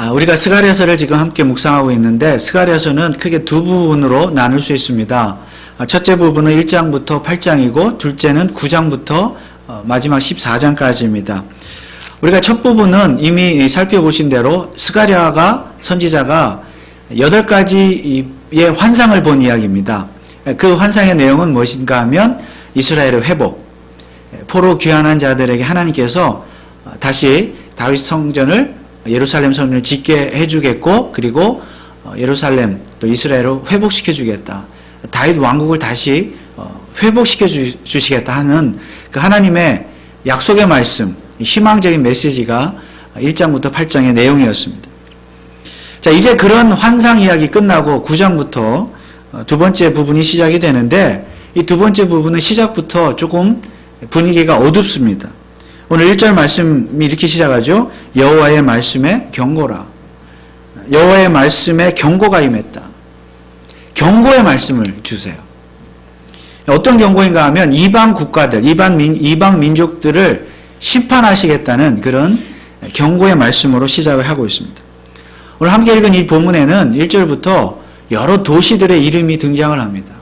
우리가 스가랴서를 지금 함께 묵상하고 있는데 스가랴서는 크게 두 부분으로 나눌 수 있습니다. 첫째 부분은 1장부터 8장이고 둘째는 9장부터 마지막 14장까지입니다. 우리가 첫 부분은 이미 살펴보신 대로 스가랴가 선지자가 8가지의 환상을 본 이야기입니다. 그 환상의 내용은 무엇인가 하면 이스라엘의 회복, 포로 귀환한 자들에게 하나님께서 다시 다윗 성전을 예루살렘 성전을 짓게 해주겠고 그리고 예루살렘 또 이스라엘을 회복시켜 주겠다. 다윗 왕국을 다시 회복시켜 주시겠다 하는 그 하나님의 약속의 말씀, 희망적인 메시지가 1장부터 8장의 내용이었습니다. 자, 이제 그런 환상 이야기 끝나고 9장부터 두 번째 부분이 시작이 되는데 이 두 번째 부분은 시작부터 조금 분위기가 어둡습니다. 오늘 1절 말씀이 이렇게 시작하죠. 여호와의 말씀에 경고라. 여호와의 말씀에 경고가 임했다. 경고의 말씀을 주세요. 어떤 경고인가 하면 이방 국가들, 이방 민족들을 심판하시겠다는 그런 경고의 말씀으로 시작을 하고 있습니다. 오늘 함께 읽은 이 본문에는 1절부터 여러 도시들의 이름이 등장을 합니다.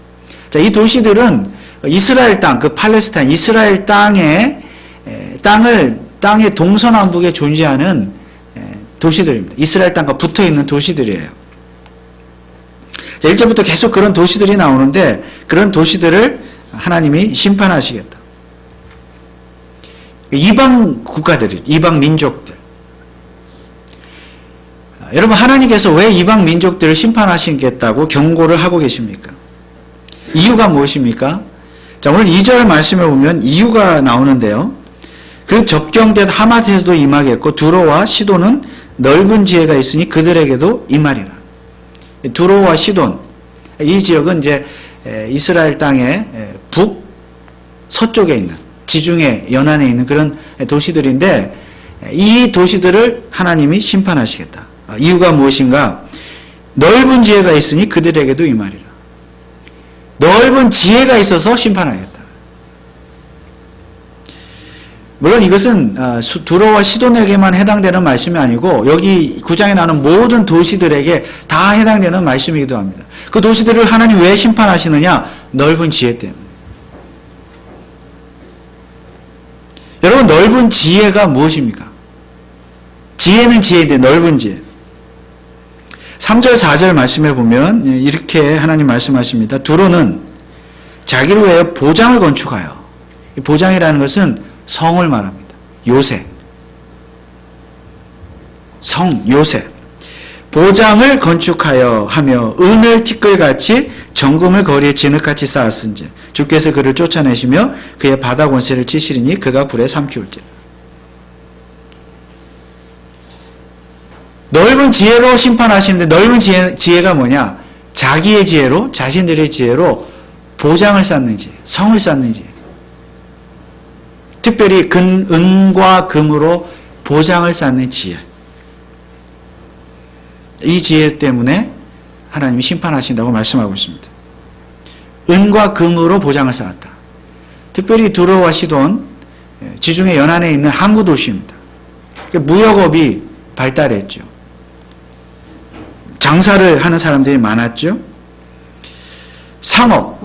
자, 이 도시들은 이스라엘 땅, 그 팔레스타인, 이스라엘 땅의 동서남북에 존재하는 도시들입니다. 이스라엘 땅과 붙어있는 도시들이에요. 자, 1절부터 계속 그런 도시들이 나오는데 그런 도시들을 하나님이 심판하시겠다. 이방 국가들, 이방 민족들. 여러분, 하나님께서 왜 이방 민족들을 심판하시겠다고 경고를 하고 계십니까? 이유가 무엇입니까? 자, 오늘 2절 말씀을 보면 이유가 나오는데요. 그 접경된 하맛에서도 임하겠고 두로와 시돈은 넓은 지혜가 있으니 그들에게도 임하리라. 두로와 시돈, 이 지역은 이제 이스라엘 땅의 서쪽에 있는 지중해 연안에 있는 그런 도시들인데 이 도시들을 하나님이 심판하시겠다. 이유가 무엇인가? 넓은 지혜가 있으니 그들에게도 임하리라. 넓은 지혜가 있어서 심판하겠다. 물론 이것은 두로와 시돈에게만 해당되는 말씀이 아니고 여기 9장에 나오는 모든 도시들에게 다 해당되는 말씀이기도 합니다. 그 도시들을 하나님 왜 심판하시느냐? 넓은 지혜 때문에. 여러분, 넓은 지혜가 무엇입니까? 지혜는 지혜인데 넓은 지혜. 3절 4절 말씀해 보면 이렇게 하나님 말씀하십니다. 두로는 자기를 위해 보장을 건축하여, 보장이라는 것은 성을 말합니다. 요새. 성, 요새. 보장을 건축하여 하며 은을 티끌같이 정금을 거리에 진흙같이 쌓았은지 주께서 그를 쫓아내시며 그의 바다 권세를 치시리니 그가 불에 삼키울지라. 넓은 지혜로 심판하시는데 넓은 지혜가 뭐냐? 자기의 지혜로, 자신들의 지혜로 보장을 쌓는 지혜, 성을 쌓는 지혜. 특별히 은과 금으로 보장을 쌓는 지혜. 이 지혜 때문에 하나님이 심판하신다고 말씀하고 있습니다. 은과 금으로 보장을 쌓았다. 특별히 두로와 시돈, 지중해 연안에 있는 항구 도시입니다. 무역업이 발달했죠. 장사를 하는 사람들이 많았죠. 상업,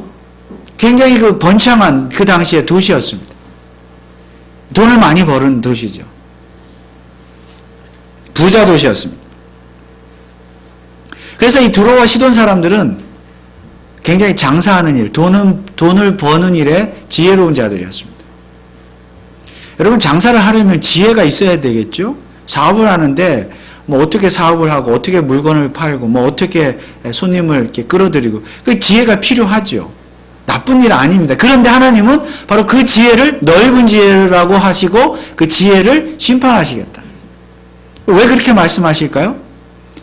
굉장히 번창한 그 당시의 도시였습니다. 돈을 많이 버는 도시죠. 부자 도시였습니다. 그래서 이 두로와 시돈 사람들은 굉장히 장사하는 일, 돈을 버는 일에 지혜로운 자들이었습니다. 여러분, 장사를 하려면 지혜가 있어야 되겠죠? 사업을 하는데 뭐 어떻게 사업을 하고 어떻게 물건을 팔고 뭐 어떻게 손님을 이렇게 끌어들이고 그 지혜가 필요하죠. 나쁜 일 아닙니다. 그런데 하나님은 바로 그 지혜를 넓은 지혜라고 하시고 그 지혜를 심판하시겠다. 왜 그렇게 말씀하실까요?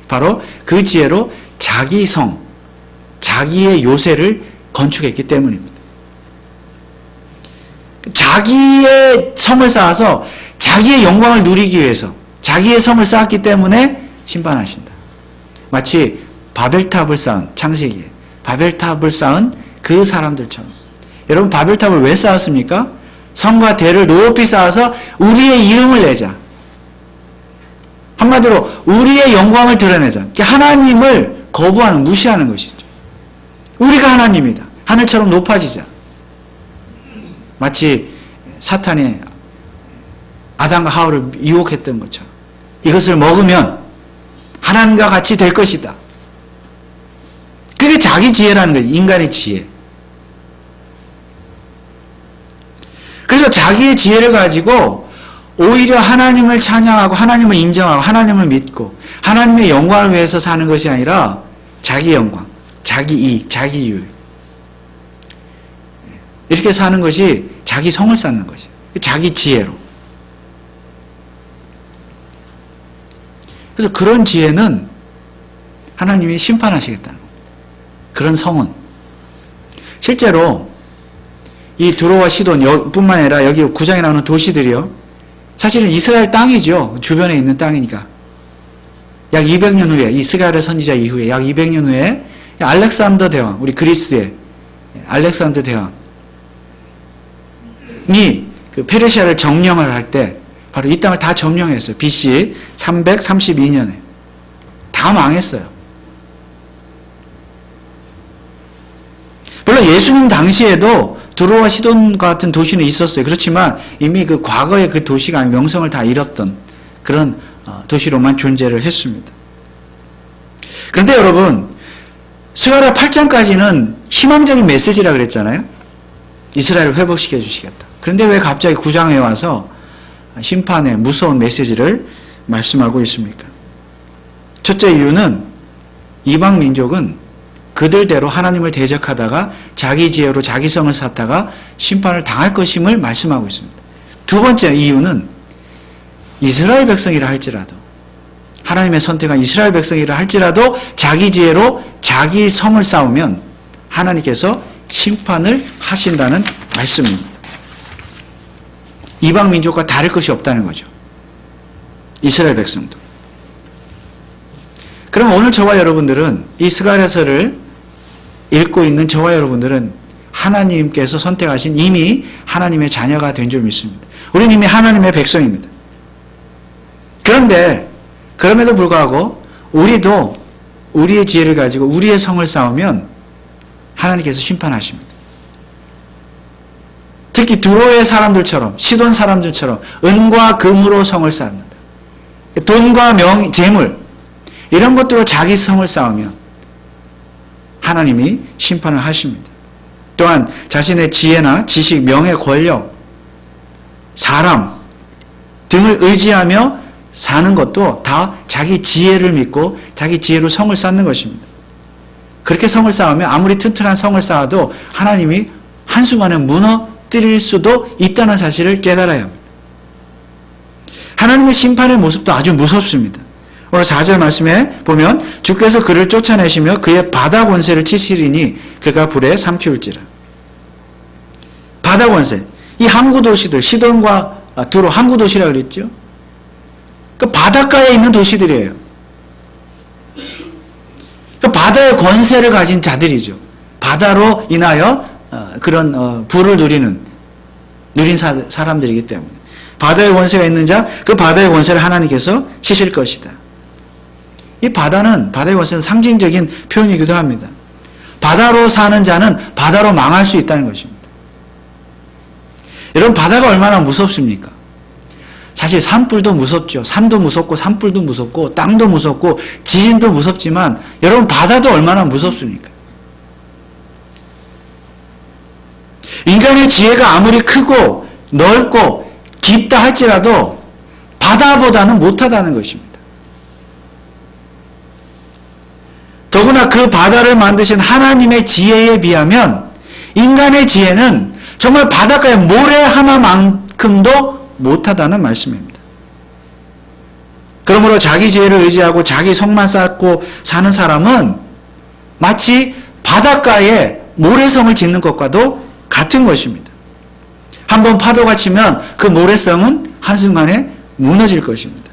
바로 그 지혜로 자기 성, 자기의 요새를 건축했기 때문입니다. 자기의 성을 쌓아서 자기의 영광을 누리기 위해서 자기의 성을 쌓았기 때문에 심판하신다. 마치 바벨탑을 쌓은, 창세기에 바벨탑을 쌓은 그 사람들처럼. 여러분, 바벨탑을 왜 쌓았습니까? 성과 대를 높이 쌓아서 우리의 이름을 내자. 한마디로 한마디로 우리의 영광을 드러내자. 하나님을 거부하는, 무시하는 것이죠. 우리가 하나님이다. 하늘처럼 높아지자. 마치 사탄이 아담과 하와를 유혹했던 것처럼 이것을 먹으면 하나님과 같이 될 것이다. 그게 자기 지혜라는 거예요. 인간의 지혜. 그래서 자기의 지혜를 가지고 오히려 하나님을 찬양하고 하나님을 인정하고 하나님을 믿고 하나님의 영광을 위해서 사는 것이 아니라 자기 영광, 자기 이익, 자기 유익, 이렇게 사는 것이 자기 성을 쌓는 것이에요. 자기 지혜로. 그래서 그런 지혜는 하나님이 심판하시겠다는 겁니다. 그런 성은. 실제로 이 두로와 시돈 뿐만 아니라 여기 9장에 나오는 도시들이요, 사실은 이스라엘 땅이죠. 주변에 있는 땅이니까. 약 200년 후에, 이 스가랴 선지자 이후에 약 200년 후에 알렉산더 대왕, 우리 그리스의 알렉산더 대왕이 그 페르시아를 점령을 할 때 바로 이 땅을 다 점령했어요. BC 332년에. 다 망했어요. 물론 예수님 당시에도 두로와 시돈 같은 도시는 있었어요. 그렇지만 이미 그 과거의 그 도시가 명성을 다 잃었던 그런 도시로만 존재를 했습니다. 그런데 여러분, 스가랴 8장까지는 희망적인 메시지라 그랬잖아요. 이스라엘을 회복시켜 주시겠다. 그런데 왜 갑자기 9장에 와서 심판의 무서운 메시지를 말씀하고 있습니까? 첫째 이유는 이방 민족은 그들대로 하나님을 대적하다가 자기 지혜로 자기 성을 쌓다가 심판을 당할 것임을 말씀하고 있습니다. 두 번째 이유는 이스라엘 백성이라 할지라도, 하나님의 선택한 이스라엘 백성이라 할지라도 자기 지혜로 자기 성을 쌓으면 하나님께서 심판을 하신다는 말씀입니다. 이방 민족과 다를 것이 없다는 거죠. 이스라엘 백성도. 그럼 오늘 저와 여러분들은 이 스가랴서를 읽고 있는 저와 여러분들은 하나님께서 선택하신 이미 하나님의 자녀가 된 줄 믿습니다. 우리는 이미 하나님의 백성입니다. 그런데 그럼에도 불구하고 우리도 우리의 지혜를 가지고 우리의 성을 쌓으면 하나님께서 심판하십니다. 특히 두로의 사람들처럼, 시돈 사람들처럼 은과 금으로 성을 쌓는다. 돈과 재물, 이런 것들로 자기 성을 쌓으면 하나님이 심판을 하십니다. 또한 자신의 지혜나 지식, 명예, 권력, 사람 등을 의지하며 사는 것도 다 자기 지혜를 믿고 자기 지혜로 성을 쌓는 것입니다. 그렇게 성을 쌓으면 아무리 튼튼한 성을 쌓아도 하나님이 한순간에 무너뜨릴 수도 있다는 사실을 깨달아야 합니다. 하나님의 심판의 모습도 아주 무섭습니다. 오늘 4절 말씀에 보면 주께서 그를 쫓아내시며 그의 바다 권세를 치시리니 그가 불에 삼키울지라. 바다 권세. 이 항구 도시들, 시돈과 두로 항구 도시라고 그랬죠. 그 바닷가에 있는 도시들이에요. 그 바다의 권세를 가진 자들이죠. 바다로 인하여 그런 부를 누린 사람들이기 때문에 바다의 권세가 있는 자, 그 바다의 권세를 하나님께서 치실 것이다. 이 바다의 권세는 상징적인 표현이기도 합니다. 바다로 사는 자는 바다로 망할 수 있다는 것입니다. 여러분, 바다가 얼마나 무섭습니까? 사실 산불도 무섭죠. 산도 무섭고 산불도 무섭고 땅도 무섭고 지진도 무섭지만 여러분, 바다도 얼마나 무섭습니까? 인간의 지혜가 아무리 크고 넓고 깊다 할지라도 바다보다는 못하다는 것입니다. 더구나 그 바다를 만드신 하나님의 지혜에 비하면 인간의 지혜는 정말 바닷가의 모래 하나만큼도 못하다는 말씀입니다. 그러므로 자기 지혜를 의지하고 자기 성만 쌓고 사는 사람은 마치 바닷가에 모래성을 짓는 것과도 같은 것입니다. 한번 파도가 치면 그 모래성은 한순간에 무너질 것입니다.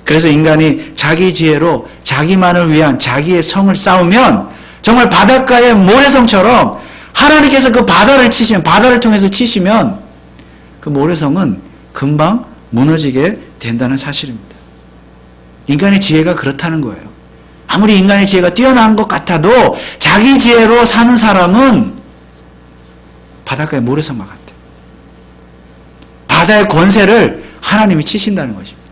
그래서 인간이 자기 지혜로 자기만을 위한 자기의 성을 쌓으면 정말 바닷가의 모래성처럼 하나님께서 그 바다를 통해서 치시면 그 모래성은 금방 무너지게 된다는 사실입니다. 인간의 지혜가 그렇다는 거예요. 아무리 인간의 지혜가 뛰어난 것 같아도 자기 지혜로 사는 사람은 바닷가의 모래성과 같아요. 바다의 권세를 하나님이 치신다는 것입니다.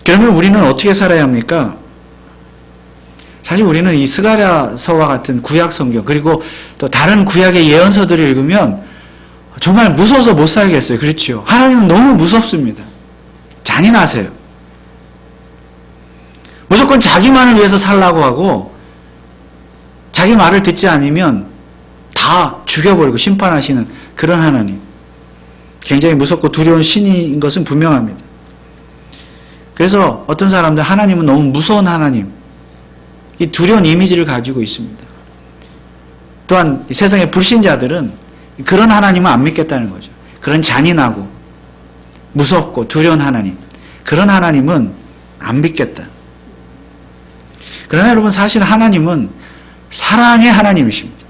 그러면 우리는 어떻게 살아야 합니까? 사실 우리는 이 스가랴서와 같은 구약 성경 그리고 또 다른 구약의 예언서들을 읽으면 정말 무서워서 못 살겠어요. 그렇죠? 하나님은 너무 무섭습니다. 잔인하세요. 무조건 자기만을 위해서 살라고 하고 자기 말을 듣지 않으면 다 죽여버리고 심판하시는 그런 하나님. 굉장히 무섭고 두려운 신인 것은 분명합니다. 그래서 어떤 사람들 하나님은 너무 무서운 하나님, 이 두려운 이미지를 가지고 있습니다. 또한 세상의 불신자들은 그런 하나님은 안 믿겠다는 거죠. 그런 잔인하고 무섭고 두려운 하나님, 그런 하나님은 안 믿겠다. 그러나 여러분 사실 하나님은 사랑의 하나님이십니다.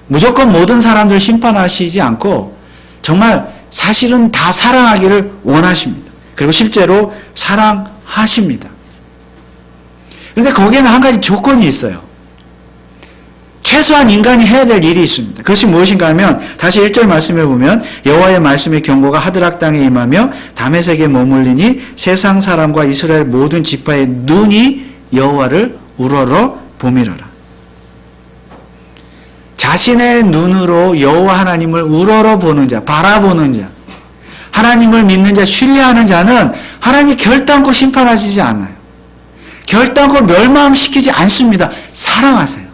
무조건 모든 사람들을 심판하시지 않고 정말 사실은 다 사랑하기를 원하십니다. 그리고 실제로 사랑하십니다. 그런데 거기에는 한 가지 조건이 있어요. 최소한 인간이 해야 될 일이 있습니다. 그것이 무엇인가 하면 다시 1절 말씀해 보면 여호와의 말씀의 경고가 하드락 땅에 임하며 다메섹에 머물리니 세상 사람과 이스라엘 모든 지파의 눈이 여호와를 우러러 보미러라. 자신의 눈으로 여호와 하나님을 우러러 보는 자, 바라보는 자, 하나님을 믿는 자, 신뢰하는 자는 하나님이 결단코 심판하시지 않아요. 결단코 멸망시키지 않습니다. 사랑하세요.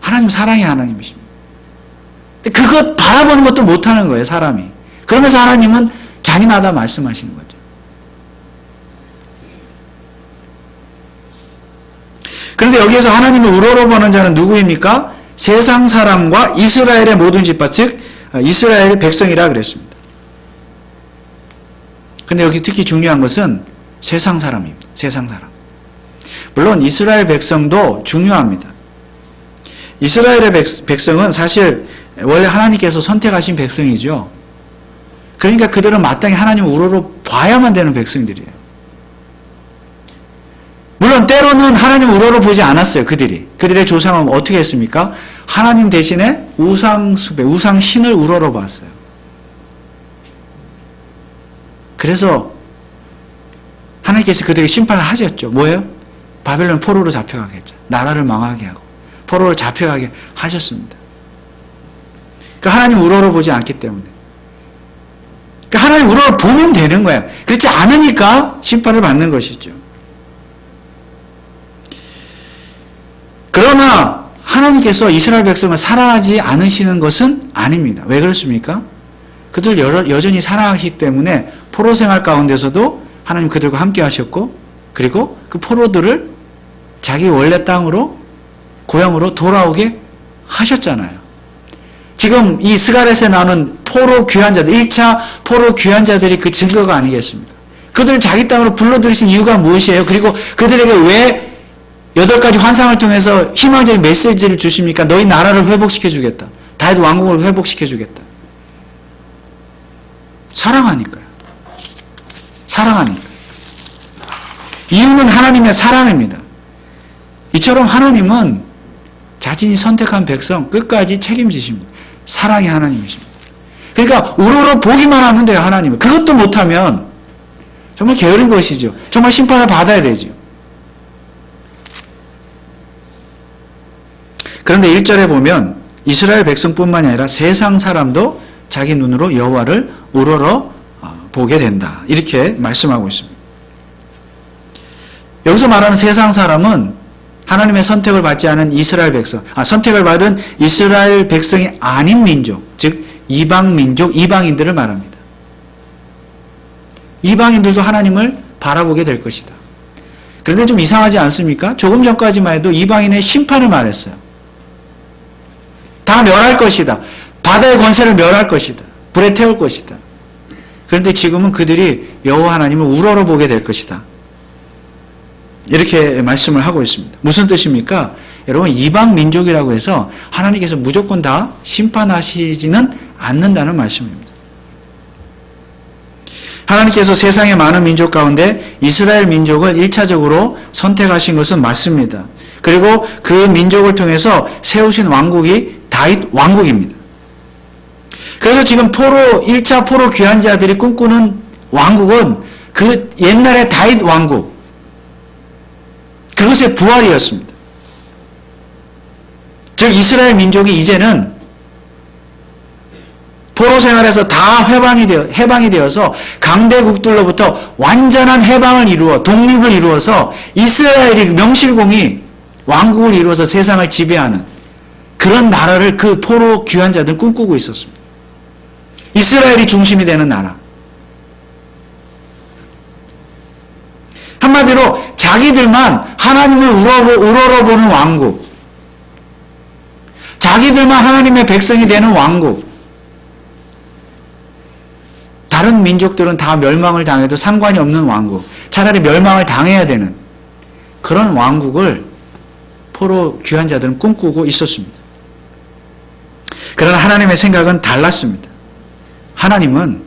하나님 사랑의 하나님이십니다. 그것 바라보는 것도 못하는 거예요, 사람이. 그러면서 하나님은 잔인하다 말씀하시는 거죠. 그런데 여기에서 하나님을 우러러보는 자는 누구입니까? 세상 사람과 이스라엘의 모든 지파, 즉 이스라엘 백성이라 그랬습니다. 근데 여기 특히 중요한 것은 세상 사람입니다. 세상 사람. 물론 이스라엘 백성도 중요합니다. 이스라엘의 백성은 사실 원래 하나님께서 선택하신 백성이죠. 그러니까 그들은 마땅히 하나님을 우러러 봐야만 되는 백성들이에요. 물론 때로는 하나님을 우러러 보지 않았어요. 그들의 조상은 어떻게 했습니까? 하나님 대신에 우상숭배, 우상신을 우러러 봤어요. 그래서 하나님께서 그들에게 심판을 하셨죠. 뭐예요? 바벨론 포로로 잡혀가게 했죠. 나라를 망하게 하고 포로로 잡혀가게 하셨습니다. 그러니까 하나님 우러러 보지 않기 때문에. 그러니까 하나님 우러러 보면 되는 거예요. 그렇지 않으니까 심판을 받는 것이죠. 그러나 하나님께서 이스라엘 백성을 사랑하지 않으시는 것은 아닙니다. 왜 그렇습니까? 그들 여전히 사랑하시기 때문에 포로 생활 가운데서도 하나님 그들과 함께 하셨고, 그리고 그 포로들을 자기 원래 땅으로, 고향으로 돌아오게 하셨잖아요. 지금 이 스가랴에서 나오는 포로 귀환자들, 1차 포로 귀환자들이 그 증거가 아니겠습니까? 그들을 자기 땅으로 불러들이신 이유가 무엇이에요? 그리고 그들에게 왜 8가지 환상을 통해서 희망적인 메시지를 주십니까? 너희 나라를 회복시켜 주겠다. 다윗 왕국을 회복시켜 주겠다. 사랑하니까요. 사랑하니까. 이유는 하나님의 사랑입니다. 이처럼 하나님은 자신이 선택한 백성 끝까지 책임지십니다. 사랑의 하나님이십니다. 그러니까 우러러 보기만 하면 돼요, 하나님은. 그것도 못하면 정말 게으른 것이죠. 정말 심판을 받아야 되죠. 그런데 1절에 보면 이스라엘 백성뿐만이 아니라 세상 사람도 자기 눈으로 여호와를 우러러 보게 된다. 이렇게 말씀하고 있습니다. 여기서 말하는 세상 사람은 하나님의 선택을 받지 않은 이스라엘 백성, 선택을 받은 이스라엘 백성이 아닌 민족, 즉 이방 민족, 이방인들을 말합니다. 이방인들도 하나님을 바라보게 될 것이다. 그런데 좀 이상하지 않습니까? 조금 전까지만 해도 이방인의 심판을 말했어요. 다 멸할 것이다. 바다의 권세를 멸할 것이다. 불에 태울 것이다. 그런데 지금은 그들이 여호와 하나님을 우러러 보게 될 것이다. 이렇게 말씀을 하고 있습니다. 무슨 뜻입니까? 여러분, 이방 민족이라고 해서 하나님께서 무조건 다 심판하시지는 않는다는 말씀입니다. 하나님께서 세상의 많은 민족 가운데 이스라엘 민족을 1차적으로 선택하신 것은 맞습니다. 그리고 그 민족을 통해서 세우신 왕국이 다윗 왕국입니다. 그래서 지금 1차 포로 귀환자들이 꿈꾸는 왕국은 그 옛날의 다윗 왕국, 그것의 부활이었습니다. 즉 이스라엘 민족이 이제는 포로 생활에서 다 해방이 되어서 강대국들로부터 완전한 해방을 이루어 독립을 이루어서 이스라엘이 명실공히 왕국을 이루어서 세상을 지배하는 그런 나라를 그 포로 귀환자들은 꿈꾸고 있었습니다. 이스라엘이 중심이 되는 나라. 한마디로 자기들만 하나님을 우러러보는 왕국, 자기들만 하나님의 백성이 되는 왕국, 다른 민족들은 다 멸망을 당해도 상관이 없는 왕국, 차라리 멸망을 당해야 되는 그런 왕국을 포로 귀환자들은 꿈꾸고 있었습니다. 그러나 하나님의 생각은 달랐습니다. 하나님은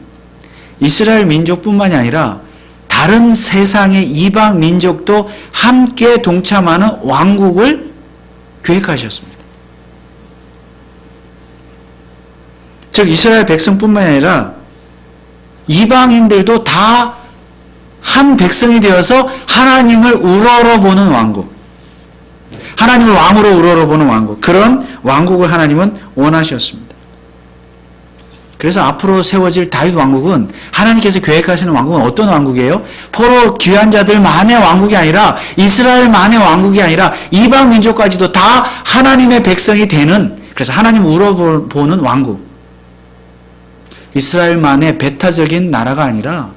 이스라엘 민족뿐만이 아니라 다른 세상의 이방 민족도 함께 동참하는 왕국을 계획하셨습니다. 즉 이스라엘 백성뿐만이 아니라 이방인들도 다 한 백성이 되어서 하나님을 우러러보는 왕국, 하나님을 왕으로 우러러보는 왕국, 그런 왕국을 하나님은 원하셨습니다. 그래서 앞으로 세워질 다윗 왕국은, 하나님께서 계획하시는 왕국은 어떤 왕국이에요? 포로 귀환자들만의 왕국이 아니라, 이스라엘만의 왕국이 아니라 이방 민족까지도 다 하나님의 백성이 되는, 그래서 하나님을 우러보는 왕국, 이스라엘만의 배타적인 나라가 아니라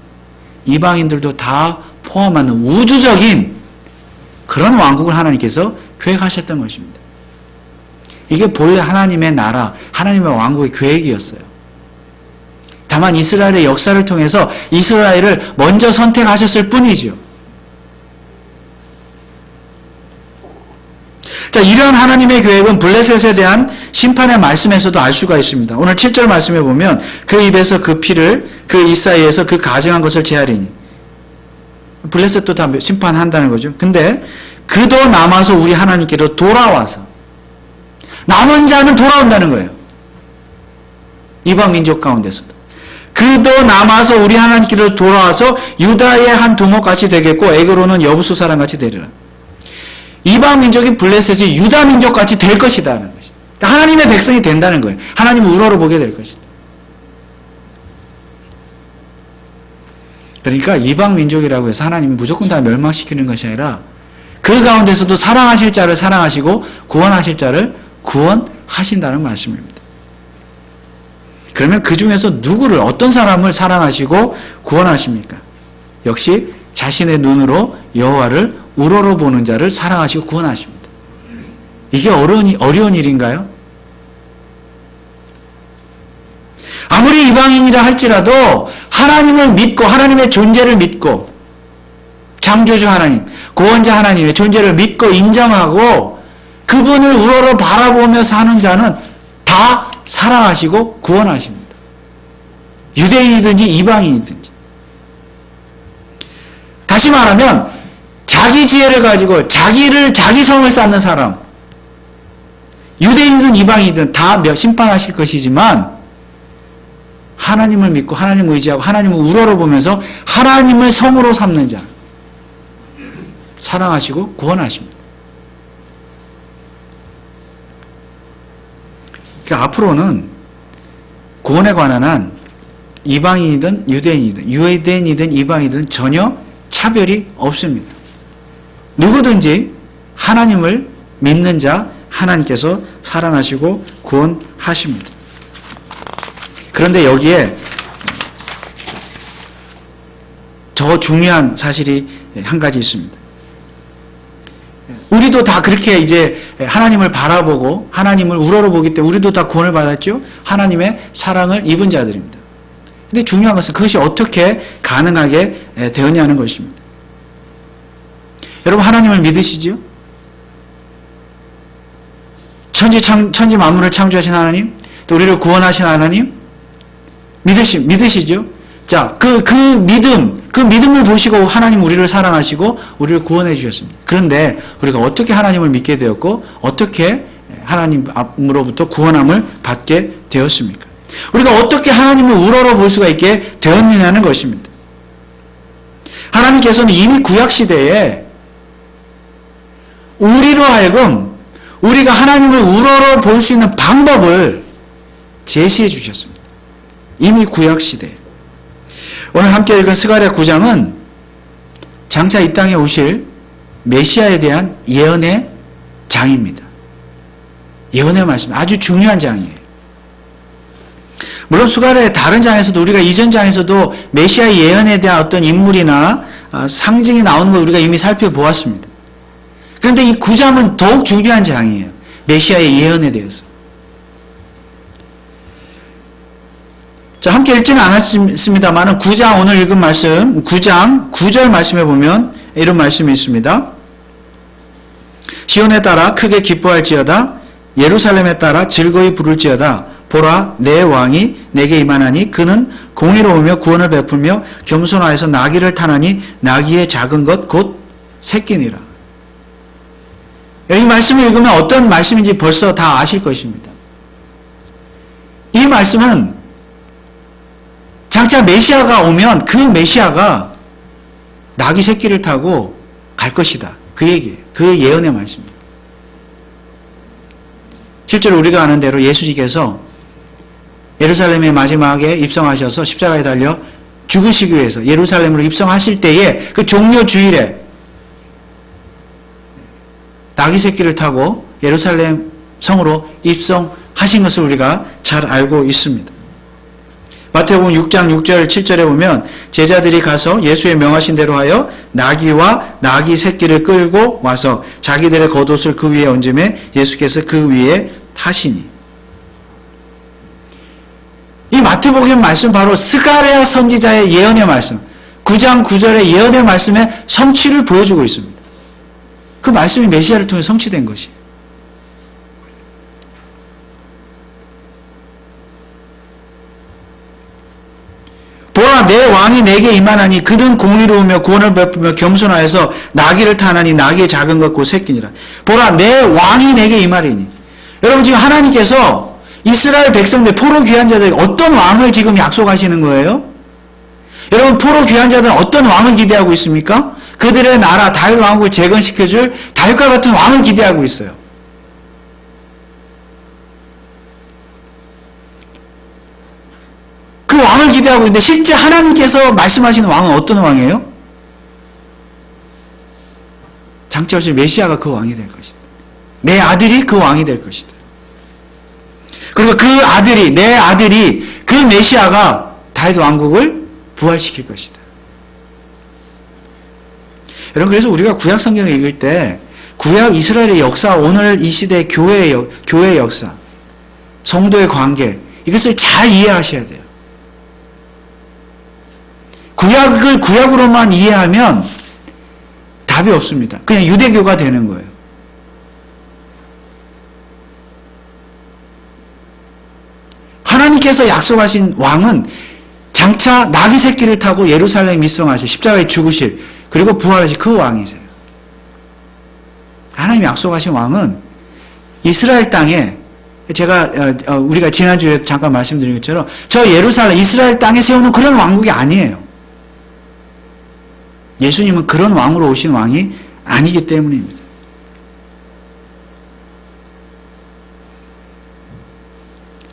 이방인들도 다 포함하는 우주적인 그런 왕국을 하나님께서 계획하셨던 것입니다. 이게 본래 하나님의 나라, 하나님의 왕국의 계획이었어요. 다만 이스라엘의 역사를 통해서 이스라엘을 먼저 선택하셨을 뿐이죠. 자, 이러한 하나님의 계획은 블레셋에 대한 심판의 말씀에서도 알 수가 있습니다. 오늘 7절 말씀에 보면 그 입에서 그 피를 그 이사이에서 그 가증한 것을 제하리니, 블레셋도 다 심판한다는 거죠. 근데 그도 남아서 우리 하나님께로 돌아와서, 남은 자는 돌아온다는 거예요. 이방 민족 가운데서도. 그도 남아서 우리 하나님께로 돌아와서 유다의 한 두목같이 되겠고 에그로는 여부수 사람같이 되리라. 이방 민족인 블레셋이 유다 민족같이 될 것이다는 것이. 하나님의 백성이 된다는 거예요. 하나님을 우러러보게 될 것이다. 그러니까 이방 민족이라고 해서 하나님이 무조건 다 멸망시키는 것이 아니라 그 가운데서도 사랑하실 자를 사랑하시고 구원하실 자를 구원하신다는 말씀입니다. 그러면 그 중에서 누구를, 어떤 사람을 사랑하시고 구원하십니까? 역시 자신의 눈으로 여호와를 우러러보는 자를 사랑하시고 구원하십니다. 이게 어려운 일인가요? 아무리 이방인이라 할지라도 하나님을 믿고 하나님의 존재를 믿고 창조주 하나님, 구원자 하나님의 존재를 믿고 인정하고 그분을 우러러 바라보며 사는 자는 다 사랑하시고 구원하십니다. 유대인이든지 이방인이든지. 다시 말하면 자기 지혜를 가지고 자기 성을 쌓는 사람, 유대인이든 이방인이든 다 심판하실 것이지만 하나님을 믿고 하나님을 의지하고 하나님을 우러러보면서 하나님을 성으로 삼는 자 사랑하시고 구원하십니다. 그러니까 앞으로는 구원에 관한 한 이방인이든 유대인이든 이방인이든 전혀 차별이 없습니다. 누구든지 하나님을 믿는 자 하나님께서 사랑하시고 구원하십니다. 그런데 여기에 더 중요한 사실이 한 가지 있습니다. 우리도 다 그렇게 이제 하나님을 바라보고 하나님을 우러러보기 때문에 우리도 다 구원을 받았죠. 하나님의 사랑을 입은 자들입니다. 근데 중요한 것은 그것이 어떻게 가능하게 되었냐는 것입니다. 여러분 하나님을 믿으시죠? 천지 만물을 창조하신 하나님, 또 우리를 구원하신 하나님 믿으시죠? 자, 그 믿음을 보시고 하나님 우리를 사랑하시고 우리를 구원해 주셨습니다. 그런데 우리가 어떻게 하나님을 믿게 되었고 어떻게 하나님으로부터 구원함을 받게 되었습니까? 우리가 어떻게 하나님을 우러러 볼 수가 있게 되었느냐는 것입니다. 하나님께서는 이미 구약시대에 우리로 하여금 우리가 하나님을 우러러 볼 수 있는 방법을 제시해 주셨습니다. 이미 구약시대에. 오늘 함께 읽은 스가랴 9장은 장차 이 땅에 오실 메시아에 대한 예언의 장입니다. 예언의 말씀, 아주 중요한 장이에요. 물론 스가랴의 다른 장에서도 우리가 이전 장에서도 메시아의 예언에 대한 어떤 인물이나 상징이 나오는 걸 우리가 이미 살펴보았습니다. 그런데 이 9장은 더욱 중요한 장이에요. 메시아의 예언에 대해서. 자, 함께 읽지는 않았습니다만 9장 오늘 읽은 말씀 9장 9절 말씀에 보면 이런 말씀이 있습니다. 시온에 따라 크게 기뻐할지어다 예루살렘에 따라 즐거이 부를지어다 보라 내 왕이 내게 임하나니 그는 공의로우며 구원을 베풀며 겸손하여서 나귀를 타나니 나귀의 작은 것 곧 새끼니라. 이 말씀을 읽으면 어떤 말씀인지 벌써 다 아실 것입니다. 이 말씀은 장차 메시아가 오면 그 메시아가 나귀 새끼를 타고 갈 것이다. 그 얘기예요. 그 예언의 말씀입니다. 실제로 우리가 아는 대로 예수님께서 예루살렘의 마지막에 입성하셔서 십자가에 달려 죽으시기 위해서 예루살렘으로 입성하실 때에 그 종료 주일에 나귀 새끼를 타고 예루살렘 성으로 입성하신 것을 우리가 잘 알고 있습니다. 마태복음 6장 6절 7절에 보면 제자들이 가서 예수의 명하신 대로 하여 나귀와 나귀 새끼를 끌고 와서 자기들의 겉옷을 그 위에 얹음에 예수께서 그 위에 타시니. 이 마태복음 말씀 바로 스가랴 선지자의 예언의 말씀 9장 9절의 예언의 말씀의 성취를 보여주고 있습니다. 그 말씀이 메시아를 통해 성취된 것이에요. 보라 내 왕이 내게 임하나니 그는 공의로우며 구원을 베풀며 겸손하여서 나귀를 타나니 나귀의 작은 것 곧 새끼니라. 보라 내 왕이 내게 임하리니. 여러분 지금 하나님께서 이스라엘 백성들 포로 귀한 자들 어떤 왕을 지금 약속하시는 거예요? 여러분 포로 귀한 자들은 어떤 왕을 기대하고 있습니까? 그들의 나라 다윗 왕국을 재건시켜줄 다윗과 같은 왕을 기대하고 있어요. 그 왕을 기대하고 있는데 실제 하나님께서 말씀하시는 왕은 어떤 왕이에요? 장차 오실 메시아가 그 왕이 될 것이다. 내 아들이 그 왕이 될 것이다. 그리고 내 아들이 그 메시아가 다윗 왕국을 부활시킬 것이다. 여러분 그래서 우리가 구약 성경을 읽을 때 구약 이스라엘의 역사, 오늘 이 시대의 교회의 역사, 성도의 관계 이것을 잘 이해하셔야 돼요. 구약을 구약으로만 이해하면 답이 없습니다. 그냥 유대교가 되는 거예요. 하나님께서 약속하신 왕은 장차 나귀 새끼를 타고 예루살렘 입성하실 십자가에 죽으실 그리고 부활하실 그 왕이세요. 하나님이 약속하신 왕은 이스라엘 땅에 제가 우리가 지난주에 잠깐 말씀드린 것처럼 저 예루살렘 이스라엘 땅에 세우는 그런 왕국이 아니에요. 예수님은 그런 왕으로 오신 왕이 아니기 때문입니다.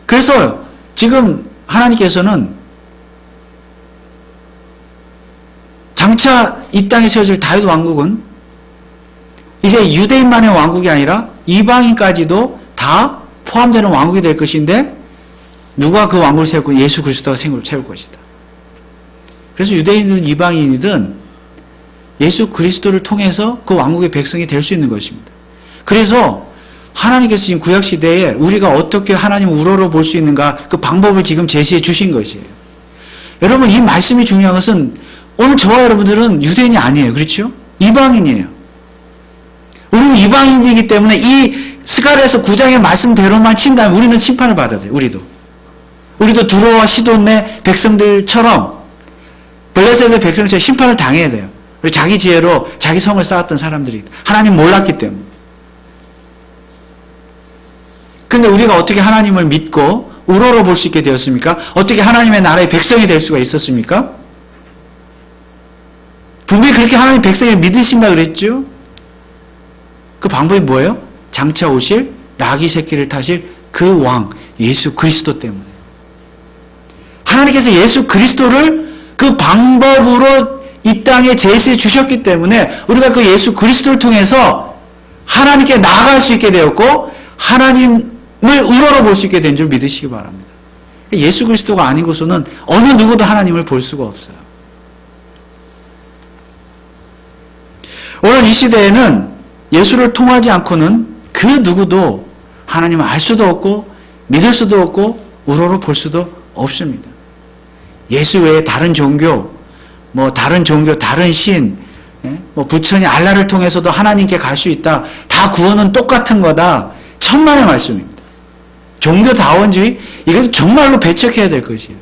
그래서 지금 하나님께서는 장차 이 땅에 세워질 다윗 왕국은 이제 유대인만의 왕국이 아니라 이방인까지도 다 포함되는 왕국이 될 것인데 누가 그 왕국을 세우고 예수 그리스도가 세울 것이다. 그래서 유대인이든 이방인이든 예수 그리스도를 통해서 그 왕국의 백성이 될 수 있는 것입니다. 그래서 하나님께서 지금 구약시대에 우리가 어떻게 하나님을 우러러 볼 수 있는가 그 방법을 지금 제시해 주신 것이에요. 여러분 이 말씀이 중요한 것은 오늘 저와 여러분들은 유대인이 아니에요. 그렇죠? 이방인이에요. 우리는 이방인이기 때문에 이 스가랴에서 9장의 말씀대로만 친다면 우리는 심판을 받아야 돼요. 우리도 두로와 시돈의 백성들처럼 블레셋의 백성처럼 심판을 당해야 돼요. 그리고 자기 지혜로 자기 성을 쌓았던 사람들이 하나님 몰랐기 때문에. 근데 우리가 어떻게 하나님을 믿고 우러러 볼 수 있게 되었습니까? 어떻게 하나님의 나라의 백성이 될 수가 있었습니까? 분명히 그렇게 하나님 백성을 믿으신다 그랬죠? 그 방법이 뭐예요? 장차 오실 나귀 새끼를 타실 그 왕 예수 그리스도 때문에. 하나님께서 예수 그리스도를 그 방법으로 이 땅에 제시해 주셨기 때문에 우리가 그 예수 그리스도를 통해서 하나님께 나아갈 수 있게 되었고 하나님을 우러러 볼 수 있게 된 줄 믿으시기 바랍니다. 예수 그리스도가 아니고서는 어느 누구도 하나님을 볼 수가 없어요. 오늘 이 시대에는 예수를 통하지 않고는 그 누구도 하나님을 알 수도 없고 믿을 수도 없고 우러러 볼 수도 없습니다. 예수 외에 다른 종교, 다른 신, 부처니 알라를 통해서도 하나님께 갈 수 있다. 다 구원은 똑같은 거다. 천만의 말씀입니다. 종교다원주의, 이것은 정말로 배척해야 될 것이에요.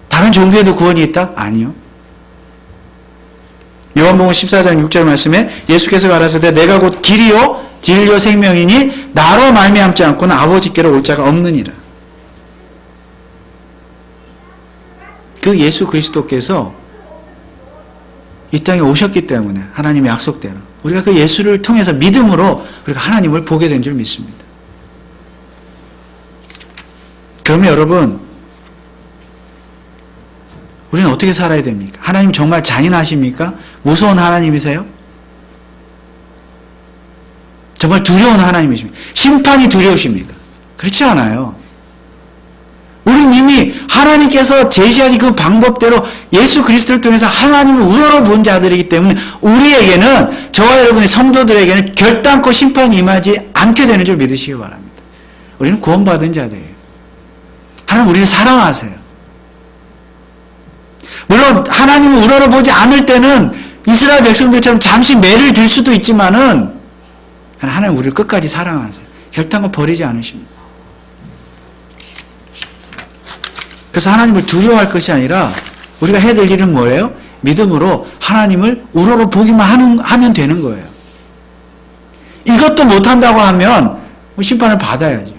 다른 종교에도 구원이 있다? 아니요. 요한복음 14장 6절 말씀에 예수께서 가라사대 내가 곧 길이요 진리요 생명이니 나로 말미암지 않고는 아버지께로 올 자가 없느니라. 그 예수 그리스도께서 이 땅에 오셨기 때문에 하나님의 약속대로 우리가 그 예수를 통해서 믿음으로 우리가 하나님을 보게 된 줄 믿습니다. 그러면 여러분, 우리는 어떻게 살아야 됩니까? 하나님 정말 잔인하십니까? 무서운 하나님이세요? 정말 두려운 하나님이십니까? 심판이 두려우십니까? 그렇지 않아요. 우리는 이미 하나님께서 제시하신 그 방법대로 예수 그리스도를 통해서 하나님을 우러러 본 자들이기 때문에 우리에게는, 저와 여러분의 성도들에게는 결단코 심판이 임하지 않게 되는 줄 믿으시기 바랍니다. 우리는 구원받은 자들이에요. 하나님 우리를 사랑하세요. 물론 하나님을 우러러 보지 않을 때는 이스라엘 백성들처럼 잠시 매를 들 수도 있지만은 하나님 우리를 끝까지 사랑하세요. 결단코 버리지 않으십니다. 그래서 하나님을 두려워할 것이 아니라 우리가 해야 될 일은 뭐예요? 믿음으로 하나님을 우러러 보기만 하면 되는 거예요. 이것도 못한다고 하면 심판을 받아야죠.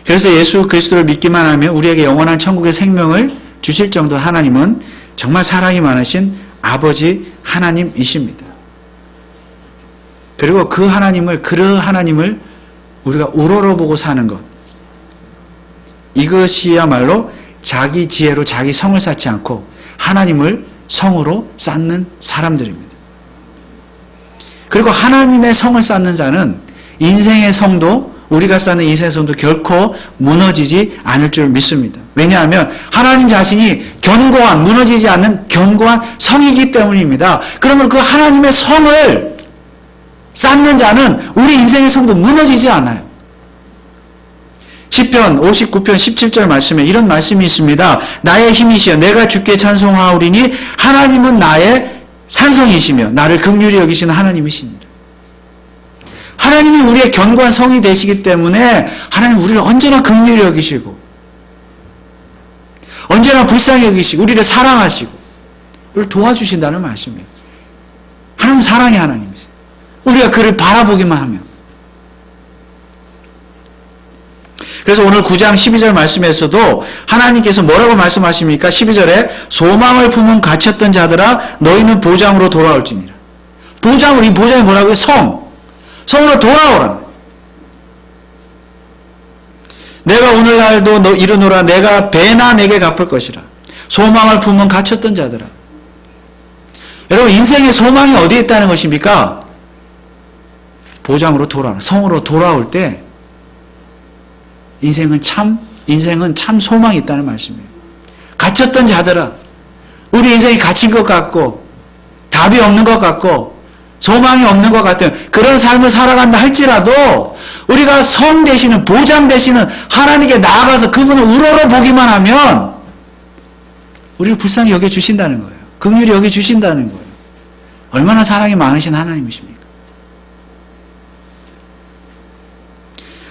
그래서 예수 그리스도를 믿기만 하면 우리에게 영원한 천국의 생명을 주실 정도 하나님은 정말 사랑이 많으신 아버지 하나님이십니다. 그리고 그 하나님을 우리가 우러러보고 사는 것, 이것이야말로 자기 지혜로 자기 성을 쌓지 않고 하나님을 성으로 쌓는 사람들입니다. 그리고 하나님의 성을 쌓는 자는 인생의 성도, 우리가 쌓는 인생의 성도 결코 무너지지 않을 줄 믿습니다. 왜냐하면 하나님 자신이 견고한, 무너지지 않는 견고한 성이기 때문입니다. 그러면 그 하나님의 성을 쌓는 자는 우리 인생의 성도 무너지지 않아요. 시편 59편 17절 말씀에 이런 말씀이 있습니다. 나의 힘이시여 내가 주께 찬송하오리니 하나님은 나의 산성이시며 나를 긍휼히 여기시는 하나님이시니라. 하나님이 우리의 견고한 성이 되시기 때문에 하나님 우리를 언제나 긍휼히 여기시고 언제나 불쌍히 여기시고 우리를 사랑하시고 우리를 도와주신다는 말씀이에요. 하나님 사랑의 하나님이세요. 우리가 그를 바라보기만 하면. 그래서 오늘 9장 12절 말씀에서도 하나님께서 뭐라고 말씀하십니까? 12절에 소망을 품은 갇혔던 자들아 너희는 보장으로 돌아올지니라. 보장으로, 이 보장이 뭐라고요? 성으로 돌아오라. 내가 오늘날도 이르노라 내가 배나 내게 갚을 것이라. 소망을 품은 갇혔던 자들아. 여러분 인생의 소망이 어디에 있다는 것입니까? 보장으로 돌아오라. 성으로 돌아올 때 인생은 참 소망이 있다는 말씀이에요. 갇혔던 자들아, 우리 인생이 갇힌 것 같고 답이 없는 것 같고 소망이 없는 것 같은 그런 삶을 살아간다 할지라도 우리가 성 되시는, 보장 되시는 하나님께 나아가서 그분을 우러러 보기만 하면 우리를 불쌍히 여겨주신다는 거예요. 긍휼히 여겨주신다는 거예요. 얼마나 사랑이 많으신 하나님이십니까?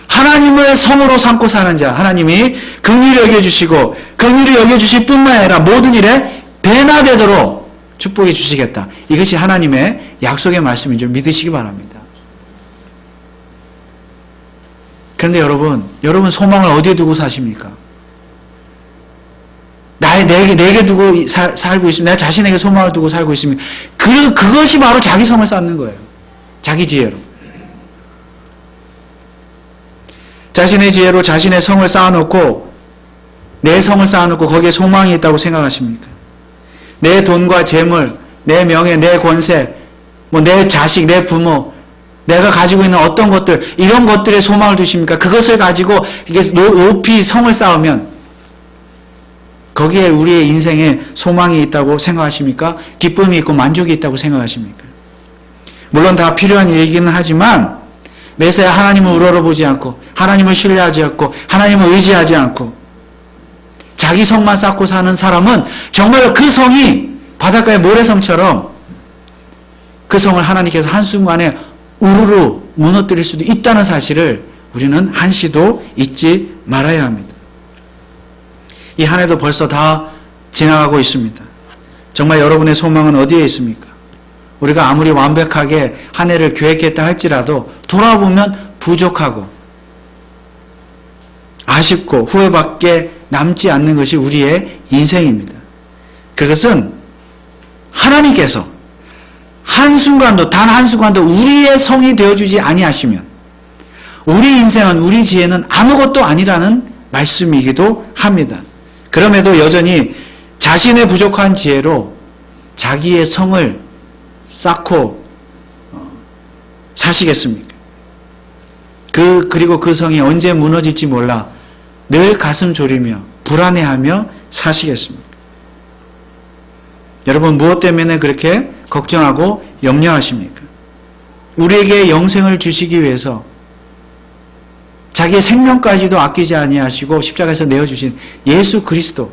하나님을 인도의 성으로 삼고 사는 자, 하나님이 긍휼히 여겨주시고 긍휼히 여겨주실 뿐만 아니라 모든 일에 배나 되도록 축복해 주시겠다. 이것이 하나님의 약속의 말씀인 줄 믿으시기 바랍니다. 그런데 여러분 소망을 어디에 두고 사십니까? 내게 두고 살고 있으면, 내 자신에게 소망을 두고 살고 있으면, 그것이 바로 자기 성을 쌓는 거예요. 자기 지혜로. 자신의 지혜로 자신의 성을 쌓아놓고, 내 성을 쌓아놓고 거기에 소망이 있다고 생각하십니까? 내 돈과 재물, 내 명예, 내 권세, 내 자식, 내 부모, 내가 가지고 있는 어떤 것들, 이런 것들에 소망을 두십니까? 그것을 가지고 이게 높이 성을 쌓으면 거기에 우리의 인생에 소망이 있다고 생각하십니까? 기쁨이 있고 만족이 있다고 생각하십니까? 물론 다 필요한 일이기는 하지만 매사에 하나님을 우러러보지 않고 하나님을 신뢰하지 않고 하나님을 의지하지 않고 자기 성만 쌓고 사는 사람은 정말 그 성이 바닷가의 모래성처럼 그 성을 하나님께서 한순간에 우르르 무너뜨릴 수도 있다는 사실을 우리는 한시도 잊지 말아야 합니다. 이 한 해도 벌써 다 지나가고 있습니다. 정말 여러분의 소망은 어디에 있습니까? 우리가 아무리 완벽하게 한 해를 계획했다 할지라도 돌아보면 부족하고 아쉽고 후회밖에 남지 않는 것이 우리의 인생입니다. 그것은 하나님께서 한순간도 단 한순간도 우리의 성이 되어주지 아니하시면 우리 인생은 우리 지혜는 아무것도 아니라는 말씀이기도 합니다. 그럼에도 여전히 자신의 부족한 지혜로 자기의 성을 쌓고 사시겠습니까? 그리고 그 성이 언제 무너질지 몰라 늘 가슴 졸이며 불안해하며 사시겠습니까? 여러분 무엇 때문에 그렇게 걱정하고 염려하십니까? 우리에게 영생을 주시기 위해서 자기의 생명까지도 아끼지 아니하시고 십자가에서 내어주신 예수 그리스도,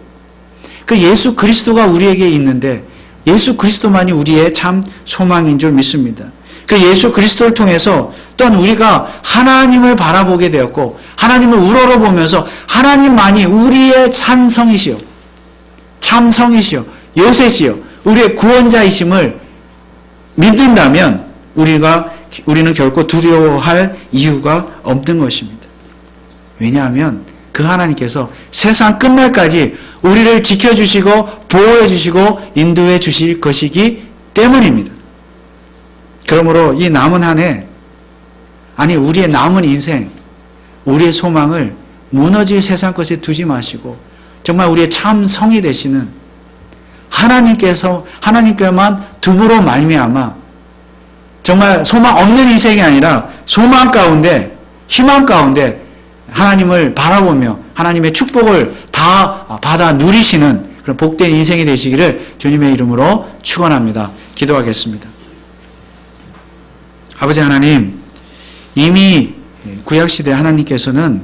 그 예수 그리스도가 우리에게 있는데 예수 그리스도만이 우리의 참 소망인 줄 믿습니다. 그 예수 그리스도를 통해서 또한 우리가 하나님을 바라보게 되었고 하나님을 우러러보면서 하나님만이 우리의 찬성이시요 참성이시요 요새시요 우리의 구원자이심을 믿는다면 우리는 결코 두려워할 이유가 없는 것입니다. 왜냐하면 그 하나님께서 세상 끝날까지 우리를 지켜주시고 보호해주시고 인도해 주실 것이기 때문입니다. 그러므로 이 남은 한 해, 아니 우리의 남은 인생, 우리의 소망을 무너질 세상 것에 두지 마시고 정말 우리의 참 성이 되시는 하나님께만 둠으로 말미암아 정말 소망 없는 인생이 아니라 소망 가운데, 희망 가운데 하나님을 바라보며 하나님의 축복을 다 받아 누리시는 그런 복된 인생이 되시기를 주님의 이름으로 축원합니다. 기도하겠습니다. 아버지 하나님, 이미 구약시대 하나님께서는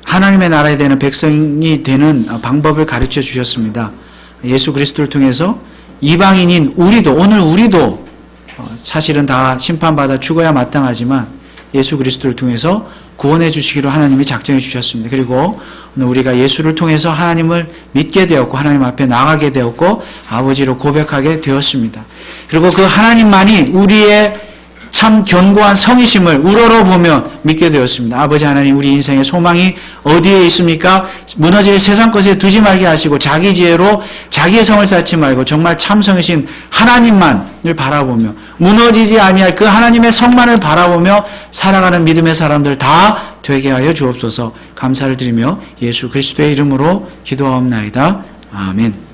하나님의 나라에 되는 백성이 되는 방법을 가르쳐 주셨습니다. 예수 그리스도를 통해서 이방인인 오늘 우리도 사실은 다 심판받아 죽어야 마땅하지만 예수 그리스도를 통해서 구원해 주시기로 하나님이 작정해 주셨습니다. 그리고 오늘 우리가 예수를 통해서 하나님을 믿게 되었고 하나님 앞에 나가게 되었고 아버지로 고백하게 되었습니다. 그리고 그 하나님만이 우리의 참 견고한 성이심을 우러러보며 믿게 되었습니다. 아버지 하나님, 우리 인생의 소망이 어디에 있습니까? 무너질 세상 것에 두지 말게 하시고 자기 지혜로 자기의 성을 쌓지 말고 정말 참성이신 하나님만을 바라보며 무너지지 아니할 그 하나님의 성만을 바라보며 살아가는 믿음의 사람들 다 되게 하여 주옵소서. 감사를 드리며 예수 그리스도의 이름으로 기도하옵나이다. 아멘.